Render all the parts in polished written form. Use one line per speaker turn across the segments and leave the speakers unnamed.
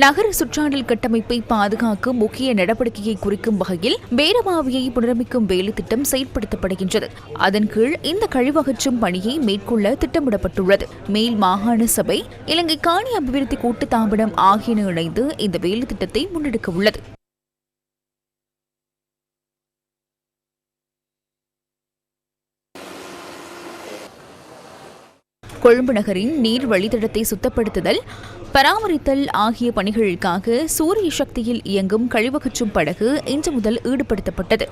நகர சுற்றாடல் கட்டமைப்பை பாதுகாக்கும் முக்கிய நடவடிக்கையை குறிக்கும் வகையில் பேரபாவியை புனரமைக்கும் வேலை திட்டம் செயல்படுத்தப்படுகின்றது. அதன் கீழ் இந்த கழிவகற்றும் பணியை மேற்கொள்ள திட்டமிடப்பட்டுள்ளது. மேல் மாகாண சபை, இலங்கை காணி அபிவிருத்தி கூட்டுத்தாபனம் ஆகியன இணைந்து இந்த வேலை திட்டத்தை முன்னெடுக்க உள்ளது. கொழும்பு நகரின் நீர் வழித்தடத்தை சுத்தப்படுத்துதல், பராமரித்தல் ஆகிய பணிகளுக்காக சூரிய சக்தியில் இயங்கும் கழிவகற்றும் படகு இன்று முதல் ஈடுபடுத்தப்பட்டது.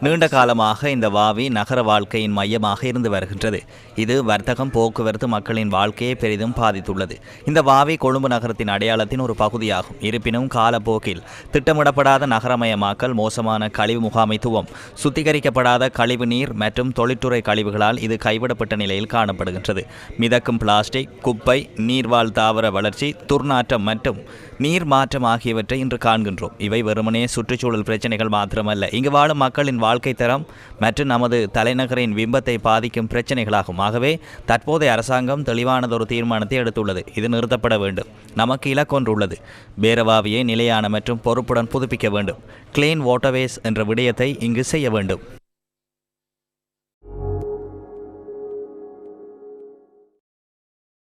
நீண்ட காலமாக இந்த வாவி நகர வாழ்க்கையின் மையமாக இருந்து வருகின்றது. இது வர்த்தகம், போக்குவரத்து, மக்களின் வாழ்க்கையை பெரிதும் பாதித்துள்ளது. இந்த வாவி கொழும்பு நகரத்தின் அடையாளத்தின் ஒரு பகுதியாகும். இருப்பினும் காலப்போக்கில் திட்டமிடப்படாத நகரமயமாக்கல், மோசமான கழிவு முகாமைத்துவம், சுத்திகரிக்கப்படாத கழிவு நீர் மற்றும் தொழிற்துறை கழிவுகளால் இது கைவிடப்பட்ட நிலையில் காணப்படுகின்றது. மிதக்கும் பிளாஸ்டிக், குப்பை, நீர்வாழ் தாவர வளர்ச்சி, துர்நாற்றம் மற்றும் நீர் மாற்றம் ஆகியவற்றை இன்று காண்கின்றோம். இவை வெறுமனே சுற்றுச்சூழல் பிரச்சனைகள் மாத்திரமல்ல, இங்கு வாழும் மக்களின் வாழ்க்கை தரம் மற்றும் நமது தலைநகரின் பிம்பத்தை பாதிக்கும் பிரச்சனைகளாகும். ஆகவே தற்போதைய அரசாங்கம் தெளிவானதொரு தீர்மானத்தை எடுத்துள்ளது. இது நிறுத்தப்பட வேண்டும். நமக்கு இலக்கொன்று உள்ளது. பேரவாவியை நிலையான மற்றும் பொறுப்புடன் புதுப்பிக்க வேண்டும். கிளீன் வாட்டர்வேஸ் என்ற விடயத்தை இங்கு செய்ய வேண்டும்.